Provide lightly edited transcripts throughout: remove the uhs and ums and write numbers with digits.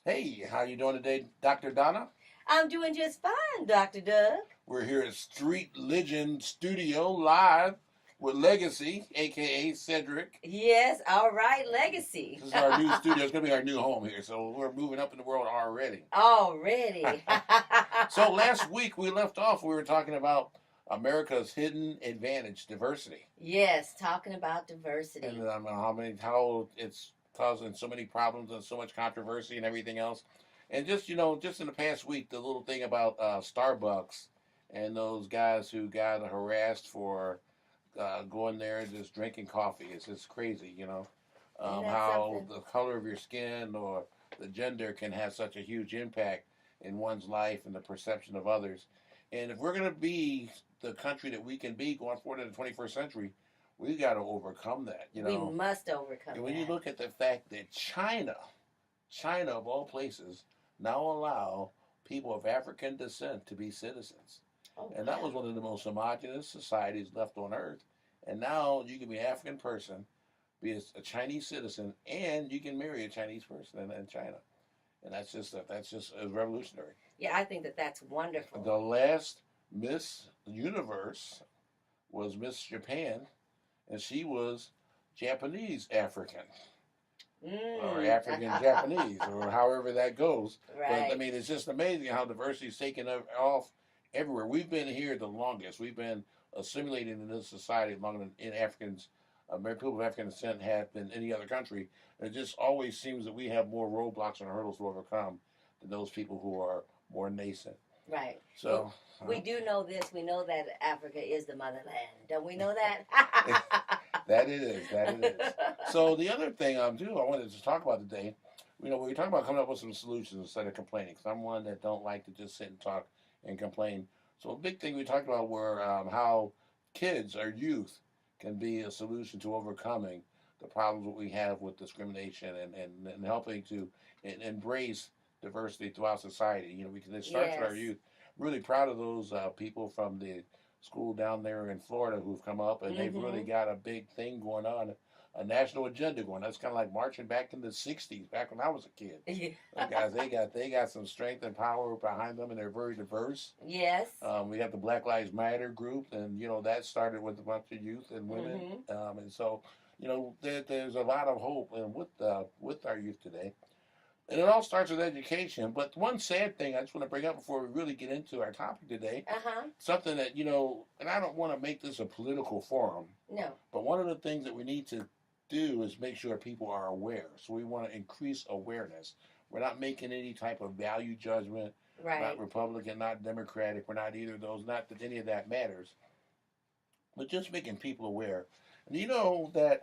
Hey, how you doing today, Dr. Donna? I'm doing just fine, Dr. Doug. We're here at Street Legend Studio live with Legacy, aka Cedric. Yes, all right, legacy. This is our new studio. It's gonna be our new home here, so we're moving up in the world already. Already. So last week we left off. We were talking about America's hidden advantage, diversity, Yes, talking about and diversity. how it's causing so many problems and so much controversy and everything else. And just in the past week, the little thing about Starbucks and those guys who got harassed for going there and just drinking coffee. It's just crazy. Isn't that How something? the color of your skin or the gender can have such a huge impact in one's life and the perception of others. And if we're going to be the country that we can be going forward in the 21st century, we got to overcome that. We must overcome And when you that. look at the fact that China of all places, now allow people of African descent to be citizens. Oh, And that was wow. one of the most homogenous societies left on earth. And now you can be an African person, be a Chinese citizen, and you can marry a Chinese person in China. And that's just revolutionary. Yeah, I think that that's wonderful. The last Miss Universe was Miss Japan, and she was Japanese African or Mm. African Japanese or however that goes. But I Right. mean, it's just amazing how diversity's taken off everywhere. We've been here the longest. We've been assimilated in this society longer than in Africans. People of African descent have than any other country. And it just always seems that we have more roadblocks and hurdles to overcome than those people who are more nascent. Right. But So, we do know this. We know that Africa is the motherland. Don't we know that? that it is. That it is. So the other thing too, I wanted to talk about today. We talk about coming up with some solutions instead of complaining. Because I'm one that don't like to just sit and talk and complain. So a big thing we talked about were how kids or youth can be a solution to overcoming the problems that we have with discrimination and helping to embrace diversity throughout society. It starts with our Yes. youth. Really proud of those people from the school down there in Florida who've come up and they've really Mm-hmm. got a big thing going on, a national agenda going. That's kind of like marching back in the '60s, back when I was a kid. Those guys, they got some strength and power behind them, and they're very diverse. Yes. We got the Black Lives Matter group, and that started with a bunch of youth and women, Mm-hmm. and so there's a lot of hope and with our youth today. And it all starts with education. But one sad thing I just want to bring up before we really get into our topic today, Uh-huh. something that, and I don't want to make this a political forum, No. but one of the things that we need to do is make sure people are aware. So we want to increase awareness. We're not making any type of value judgment, not Right. Republican, not Democratic. We're not either of those. Not that any of that matters, but just making people aware. And you know that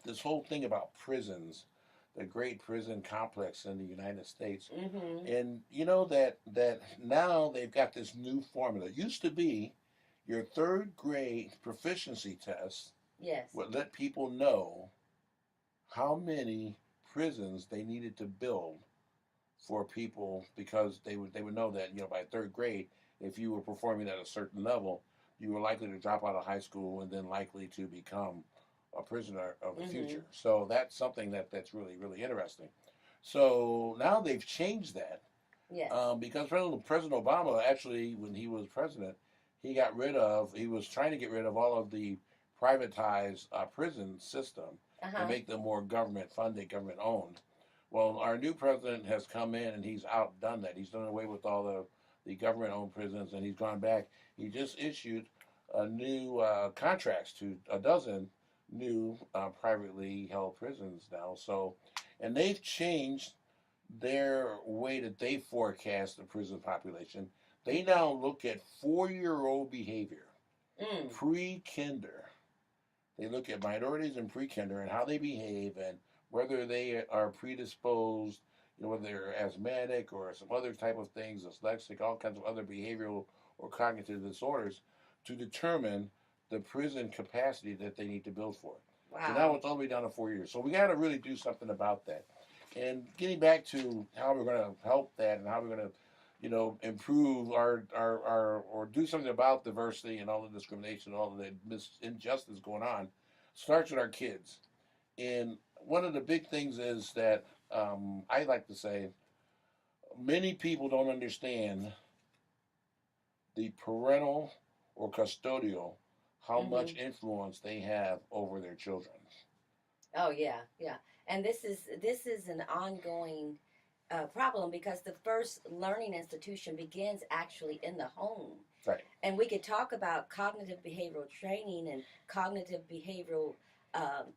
this whole thing about prisons, the great prison complex in the United States, Mm-hmm. and you know that now they've got this new formula. It used to be your third grade proficiency test Yes. would let people know how many prisons they needed to build for people because they would know that by third grade, if you were performing at a certain level, you were likely to drop out of high school and then likely to become a prisoner of the Mm-hmm. future. So that's something that's really really interesting. So now they've changed that Yes. because President Obama actually, when he was president, he was trying to get rid of all of the privatized prison system and Uh-huh. make them more government funded, government owned. Well, our new president has come in and he's outdone that. He's done away with all the government owned prisons and he's gone back. He just issued a new contracts to a dozen new privately held prisons now. So, and they've changed their way that they forecast the prison population. They now look at 4-year-old behavior, Mm. pre-kinder. They look at minorities in pre-kinder and how they behave and whether they are predisposed, whether they're asthmatic or some other type of things, dyslexic, all kinds of other behavioral or cognitive disorders, to determine the prison capacity that they need to build for it. So now Wow. it's all the way down to 4 years. So we got to really do something about that. And getting back to how we're going to help that and how we're going to, improve our or do something about diversity and all the discrimination, all of the injustice going on, starts with our kids. And one of the big things is that I like to say many people don't understand the parental or custodial, how much Mhm. influence they have over their children. Oh yeah, yeah. And this is an ongoing problem because the first learning institution begins actually in the home. Right. And we could talk about cognitive behavioral training and cognitive behavioral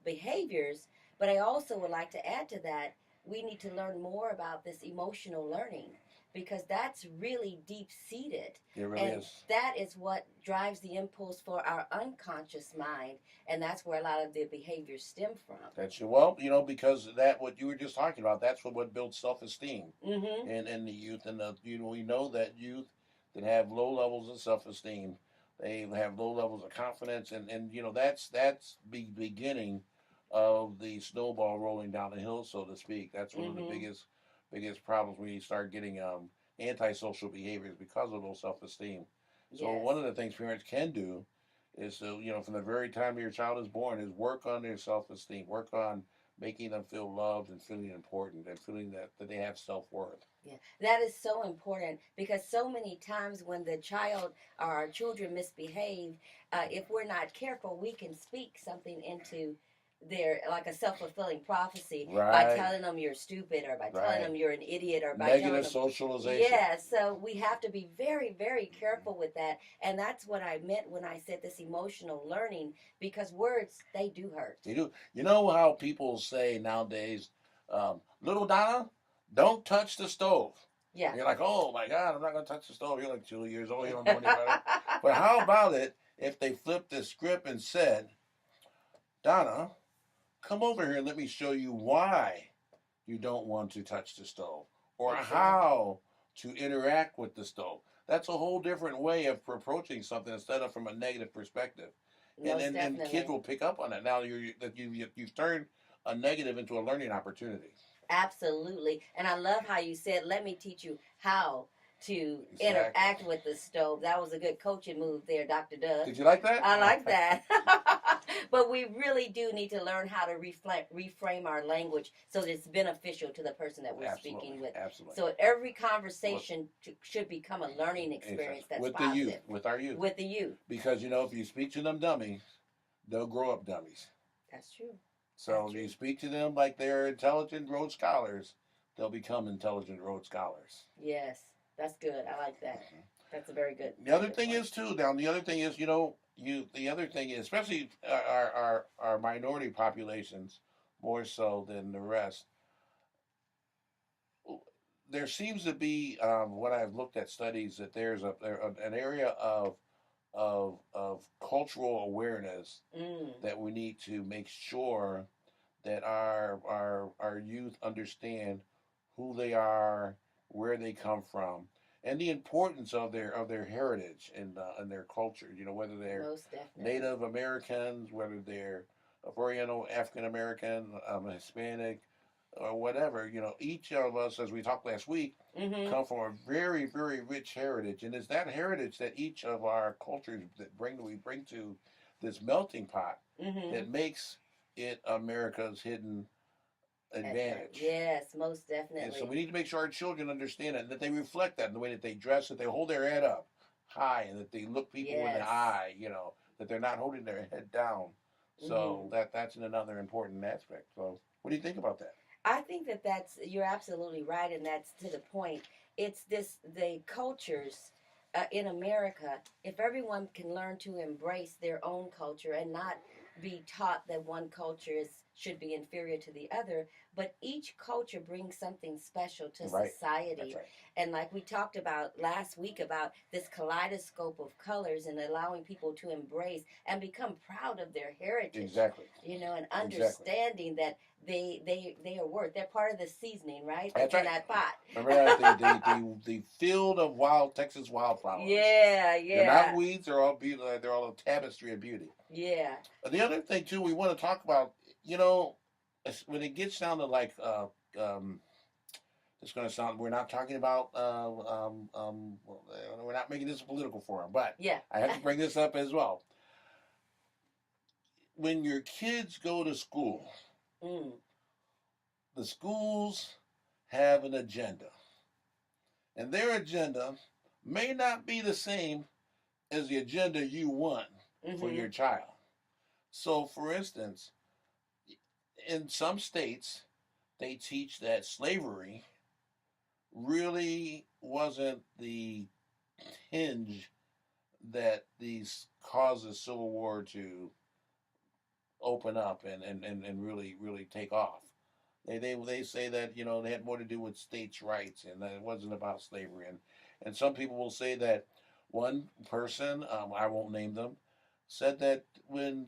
behaviors, but I also would like to add to that we need to learn more about this emotional learning because that's really deep seated, It really and is. that is what drives the impulse for our unconscious mind, and that's where a lot of the behaviors stem from. That's well, because that what you were just talking about. That's what builds self-esteem Mm-hmm. in the youth, and we know that youth that have low levels of self-esteem, they have low levels of confidence, and that's the beginning of the snowball rolling down the hill, so to speak. That's one of the Mm-hmm. biggest problems when you start getting antisocial behaviors because of low self-esteem. So Yes. one of the things parents can do is to from the very time your child is born is work on their self-esteem, work on making them feel loved and feeling important and feeling that they have self-worth. Yeah, that is so important because so many times when the child or our children misbehave, if we're not careful, we can speak something into their, like a self-fulfilling prophecy, by Right, telling them you're stupid or by telling right. them you're an idiot or by telling Negative them, socialization. yeah. So we have to be very, very careful with that, and that's what I meant when I said this emotional learning because words, they do hurt. They do. You know how people say nowadays, little Donna, don't touch the stove. Yeah. And you're like, oh my God, I'm not going to touch the stove. You're like 2 years old. You don't know any better. But how about it if they flipped the script and said, Donna, come over here and let me show you why you don't want to touch the stove or Exactly. how to interact with the stove. That's a whole different way of approaching something instead of from a negative perspective. And Most and kids definitely. will pick up on it. Now you've turned a negative into a learning opportunity. Absolutely. And I love how you said, let me teach you how to Exactly. interact with the stove. That was a good coaching move there, Dr. Doug. Did you like that? I like that. But we really do need to learn how to reframe our language so that it's beneficial to the person that we're Absolutely. speaking with. Absolutely. So every Well, conversation should become a learning experience exactly. that's With the youth, positive with our youth. with the youth. Because if you speak to them dummies, they'll grow up dummies. That's true. So That's if you true. speak to them like they're intelligent Rhodes Scholars, they'll become intelligent Rhodes Scholars. Yes, that's good. I like that. That's a The other very good thing point. is too. Now the other thing is, the other thing is, especially our minority populations, more so than the rest. There seems to be what I've looked at studies that an area of cultural awareness Mm, that we need to make sure that our youth understand who they are, where they come from, and the importance of their heritage and their culture. Whether they're most definitely. Native Americans, whether they're Oriental, African American, Hispanic, or whatever. Each of us, as we talked last week, Mm-hmm. come from a very, very rich heritage, and it's that heritage that each of our cultures we bring to this melting pot Mm-hmm. that makes it America's hidden advantage. Yes, most And so definitely. we need to make sure our children understand it, and that they reflect that in the way that they dress, that they hold their head up high, and that they look people in the Yes. eye. That they're not holding their head down. Mm-hmm. So that's another important aspect. So what do you think about that? I think that you're absolutely right, and that's to the point. It's the cultures in America. If everyone can learn to embrace their own culture and not be taught that one culture should be inferior to the other, but each culture brings something special to Right. That's society. right. And like we talked about last week about this kaleidoscope of colors and allowing people to embrace and become proud of their heritage, Exactly. and Exactly. understanding that they are worth. They're part of the seasoning, right? That's That's in right. that pot. Remember that the field of wild Texas wildflowers. Yeah, They're not yeah, weeds. They're all beauty. They're all a tapestry of beauty. yeah. The other thing too, we want to talk about. You know, when it gets down to like, it's going to sound. We're not talking about. We're not making this a political forum, but Yeah. I have to bring this up as well. When your kids go to school, Mm. the schools have an agenda. and their agenda may not be the same as the agenda you want for Mm-hmm. your child. So, for instance, in some states, they teach that slavery really wasn't the hinge that these caused the Civil War to open up and really take off. They say that they had more to do with states' rights and that it wasn't about slavery. And some people will say that one person, I won't name them, said that when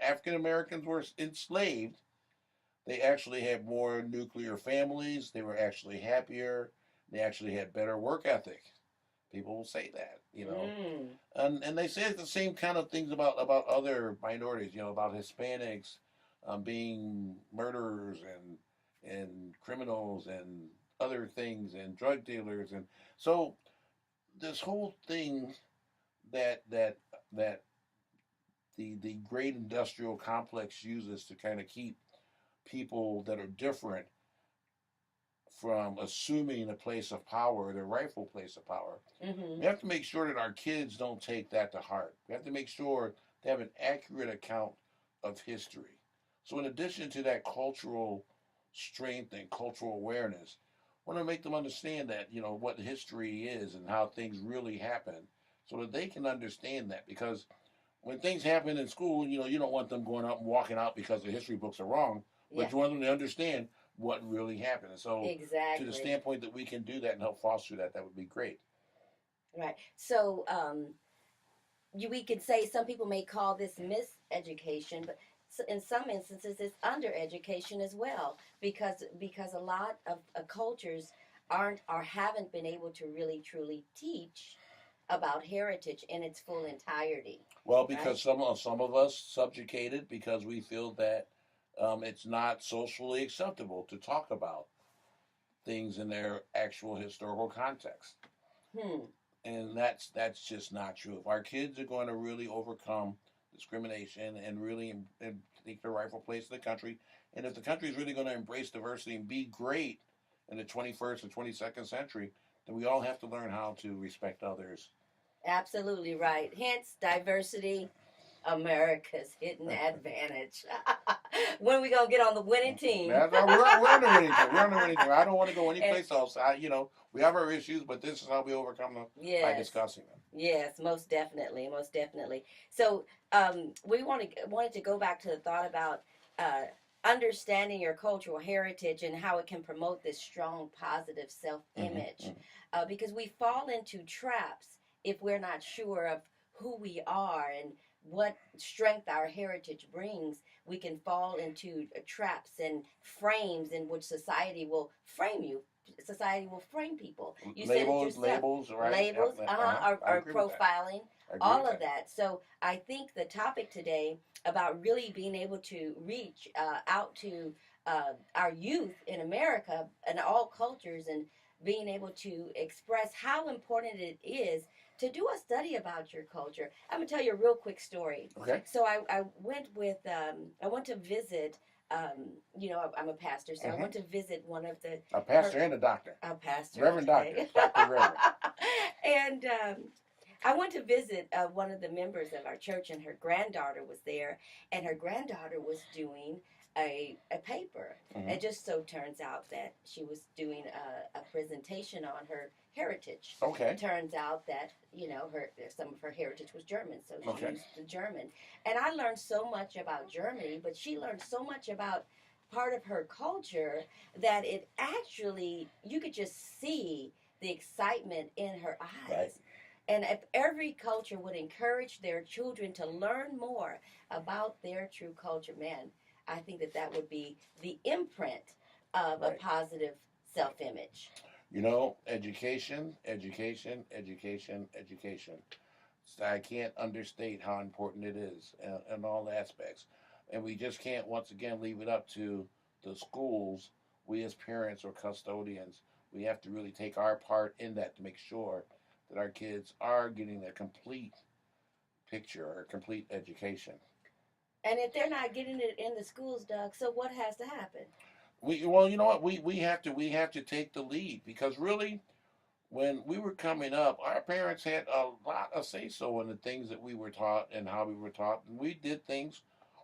African Americans were enslaved, they actually had more nuclear families. They were actually happier. They actually had better work ethic. People will say that. Mm. And they say the same kind of things about other minorities, about Hispanics being murderers and criminals and other things and drug dealers, and so this whole thing that the great industrial complex uses to kind of keep people that are different from assuming a place of power, their rightful place of power. Mm-hmm. We have to make sure that our kids don't take that to heart. We have to make sure they have an accurate account of history. So, in addition to that cultural strength and cultural awareness, I want to make them understand that, what history is and how things really happen so that they can understand that. Because when things happen in school, you don't want them going out and walking out because the history books are wrong, Yeah. but you want them to understand what really happened. And so, to the Exactly. standpoint that we can do that and help foster that, that would be great. Right. So, we could say some people may call this miseducation, but in some instances it's undereducation as well, because a lot of cultures aren't or haven't been able to really truly teach about heritage in its full entirety, Well, right? because some of us subjugated because we feel that it's not socially acceptable to talk about things in their actual historical context, Hmm. and that's just not true. If our kids are going to really overcome discrimination and really and take their rightful place in the country, and if the country is really going to embrace diversity and be great in the 21st and 22nd century, then we all have to learn how to respect others. Absolutely right. Hence diversity, America's hidden advantage. When are we gonna get on the winning team? We're on the winning team. We're on the winning team. I don't want to go anyplace else. We have our issues, but this is how we overcome them by Yes. discussing them. Yes, most definitely, most definitely. So, we wanted to go back to the thought about uh, understanding your cultural heritage and how it can promote this strong, positive self-image, Mm-hmm. because we fall into traps if we're not sure of who we are and what strength our heritage brings. We can fall into traps and frames in which society will frame you. Society will frame people. You said it yourself, Labels, right? labels, I or agree with that. profiling, I agree all with of that. that. So I think the topic today about really being able to reach out to our youth in America and all cultures, and being able to express how important it is to do a study about your culture. I'm gonna tell you a real quick story. Okay. So I went with I went to visit. I'm a pastor, so I Mm-hmm. went to visit one of the A pastor and a doctor. a pastor, Reverend Doctor. okay. Dr. Reverend. And I went to visit one of the members of our church, and her granddaughter was there, and her granddaughter was doing a paper. Mm-hmm. It just so turns out that she was doing a presentation on her heritage. Okay. Turns out that some of her heritage was German, so she Okay. used the German. And I learned so much about Germany, but she learned so much about part of her culture that it actually, you could just see the excitement in her eyes. Right. And if every culture would encourage their children to learn more about their true culture, man, I think that would be the imprint of a Right. positive self-image. Education, education, education, education. So I can't understate how important it is in all aspects. And we just can't, once again, leave it up to the schools. We, as parents or custodians, we have to really take our part in that to make sure that our kids are getting a complete picture or a complete education. And if they're not getting it in the schools, Doug, so what has to happen? well, you know what, we have to take the lead, because really, when we were coming up, our parents had a lot of say so in the things that we were taught and how we were taught, and we did things.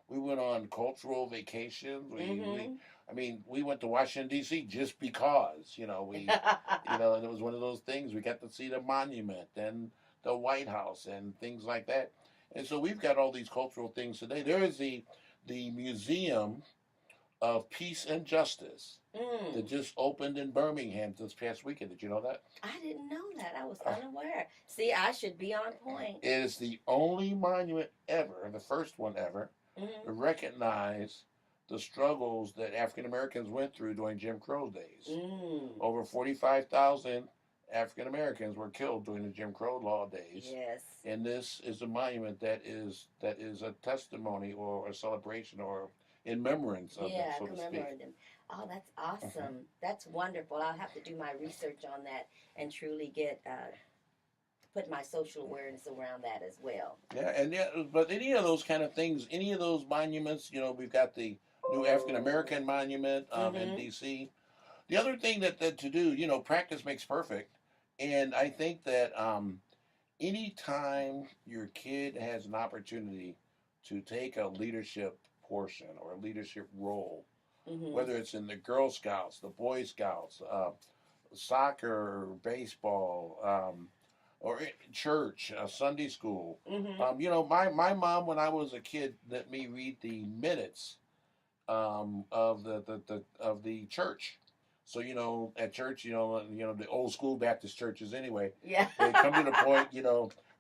We went on cultural vacations. Mm-hmm. I mean, we went to Washington D.C. just because, and it was one of those things. We got to see the monument and the White House and things like that. And so we've got all these cultural things today. There is the Museum of Peace and Justice that Mm. just opened in Birmingham this past weekend. Did you know that? I didn't know that. I was Uh, unaware. See, I should be on point. it is the only monument ever, the first one ever, to Mm-hmm. recognize the struggles that African Americans went through during Jim Crow days. Mm. Over 45,000 African Americans were killed during the Jim Crow law days. Yes. And this is a monument that is a testimony or a celebration or in remembrance of them, Yeah, so to speak. commemorate them. Oh, that's Mhm. awesome. That's wonderful. I'll have to do my research on that and truly get put my social awareness around that as well. Yeah, and yeah, but any of those kind of things, any of those monuments, we've got the new African American monument in Mm-hmm. D.C. The other thing that to do, practice makes perfect, and I think that anytime your kid has an opportunity to take a leadership portion or a leadership role, Mm-hmm. whether it's in the Girl Scouts, the Boy Scouts, soccer, baseball, or church, Sunday school. Mm-hmm. My mom, when I was a kid, let me read the minutes of the church. So at church, the old school Baptist churches anyway, Yeah. they come to the point,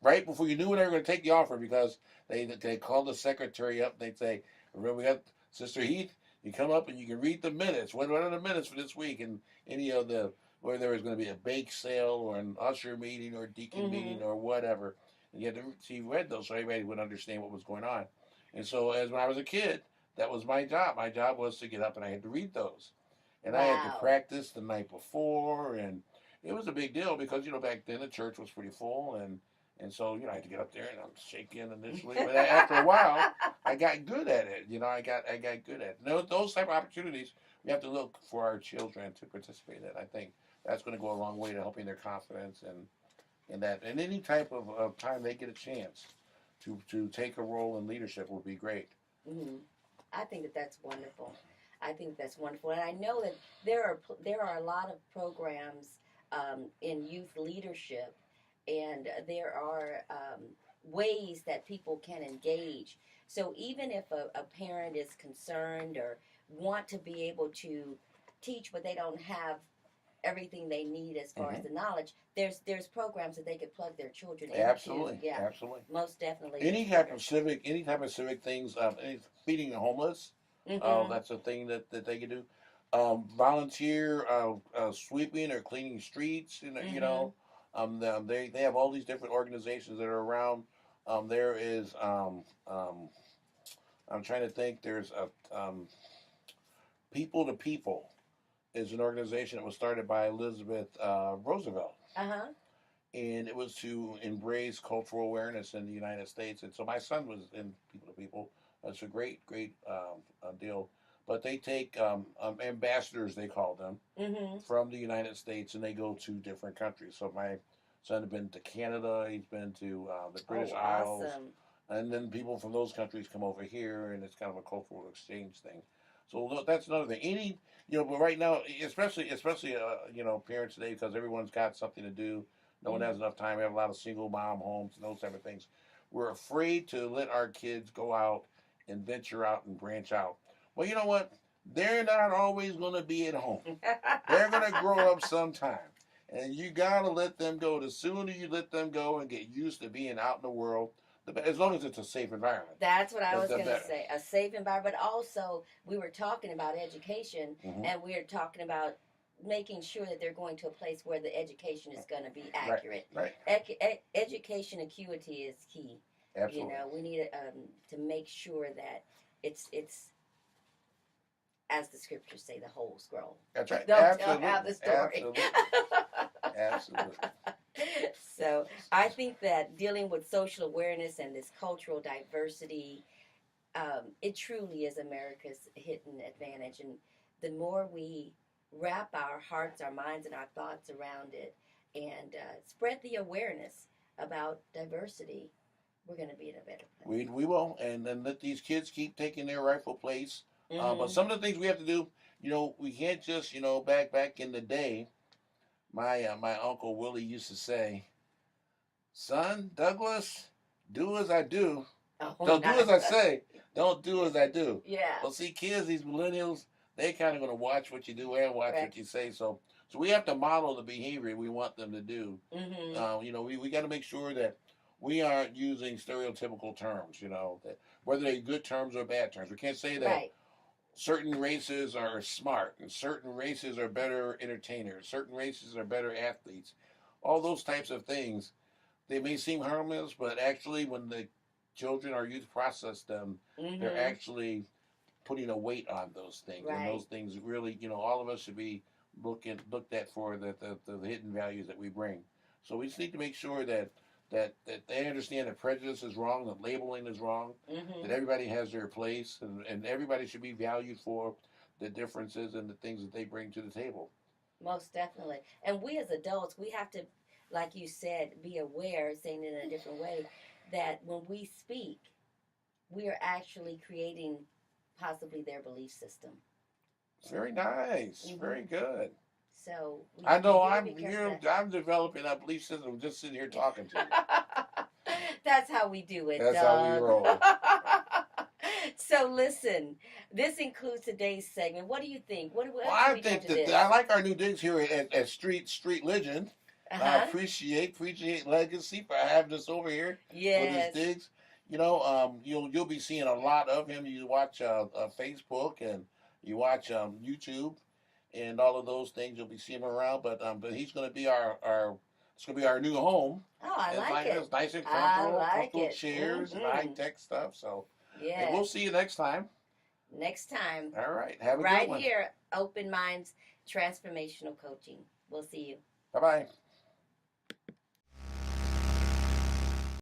right before you knew when they were going to take the offering, because they called the secretary up. And they'd say, "Remember, we got Sister Heath. You come up and you can read the minutes. What are the minutes for this week?" And any of the where there was going to be a bake sale or an usher meeting or a deacon Mm-hmm. meeting or whatever. And you had to see read those so everybody would understand what was going on. And so, as when I was a kid, that was my job. My job was to get up and I had to read those, and I had to Wow. practice the night before, and it was a big deal because back then the church was pretty full, and so I had to get up there and I'm shaking initially, but after a while I got good at it. I got good at it. Those type of opportunities we have to look for our children to participate in. I think that's going to go a long way to helping their confidence and any type of time they get a chance to take a role in leadership would be great. Mm-hmm. I think that that's wonderful. I think that's wonderful, and I know that there are a lot of programs in youth leadership, and there are ways that people can engage. So even if a parent is concerned or want to be able to teach, but they don't have everything they need as far as Hmm. the knowledge, there's programs that they could plug their children into. Absolutely, Yeah, absolutely. most definitely, Any there's type of programs. civic things, feeding the homeless. Mm-hmm. That's a thing that they can do. Volunteer sweeping or cleaning streets. Mm-hmm. They have all these different organizations that are around. There is I'm trying to think. There's a People to People is an organization that was started by Elizabeth Roosevelt, Uh-huh. and it was to embrace cultural awareness in the United States. And so my son was in People to People. It's a great deal. But they take ambassadors, they call them, Mm-hmm. from the United States, and they go to different countries. So my son had been to Canada, he's been to the British Oh, Isles, awesome. and then people from those countries come over here, and it's kind of a cultural exchange thing. So that's another thing. But right now, especially parents today, because everyone's got something to do. No one has Mm-hmm. enough time. We have a lot of single mom homes and those type of things. We're afraid to let our kids go out and venture out and branch out. Well, you know what? They're not always going to be at home. They're going to grow up sometime. And you got to let them go. The sooner you let them go and get used to being out in the world, as long as it's a safe environment, That's what I was the going to better. say. A safe environment. But also, we were talking about education, Hmm. and we are talking about making sure that they're going to a place where the education is going to be Right, accurate. right. Education acuity is key. Absolutely. We need to make sure that it's as the scriptures say, the whole scroll. That's right. Don't tell Absolutely. half the story. Absolutely. Absolutely. So I think that dealing with social awareness and this cultural diversity, it truly is America's hidden advantage. And the more we wrap our hearts, our minds, and our thoughts around it, and spread the awareness about diversity, we're going to be in a better place. We will, and then let these kids keep taking their rightful place. But Mm-hmm. some of the things we have to do, we can't just, back in the day, my uncle Willie used to say, "Son, Douglas, do as I do. Oh, Don't do nice. as I say. Don't do as I do." Yeah. Well, see, kids, these millennials, they kind of going to watch what you do and watch Right. what you say. So we have to model the behavior we want them to do. Mm-hmm. We got to make sure that we aren't using stereotypical terms. That whether they're good terms or bad terms. We can't say that Right. certain races are smart and certain races are better entertainers. Certain races are better athletes. All those types of things. They may seem harmless, but actually, when the children or youth process them, they're Mm-hmm. actually putting a weight on those things, and Right. those things really, all of us should be looked at for the hidden values that we bring. So we just need to make sure that they understand that prejudice is wrong, that labeling is wrong, Mm-hmm. that everybody has their place, and everybody should be valued for the differences and the things that they bring to the table. Most definitely. And we as adults, we have to, like you said, be aware, saying it in a different way, that when we speak, we are actually creating possibly their belief system. Very nice, Mm-hmm. very good. So we I have to know really be careful. I'm developing a belief system just sitting here talking to you. That's how we do it, That's how we Doug. roll. So listen, this includes today's segment. What do you think? What Well, should I we do think to that this? I like our new digs here at Street Legend. I Uh-huh. appreciate Legacy for having us over here with his Yes. digs. You'll be seeing a lot of him. You watch Facebook and you watch YouTube and all of those things. You'll be seeing him around. But he's going to be our it's going to be our new home. Oh, I It's like it's it. nice and I comfortable, like comfortable it. chairs and high Mm-hmm. tech stuff. So, and we'll Yes. see you next time. Next time. All right, have a good Right one. here, Open Minds Transformational Coaching. We'll see you. Bye bye.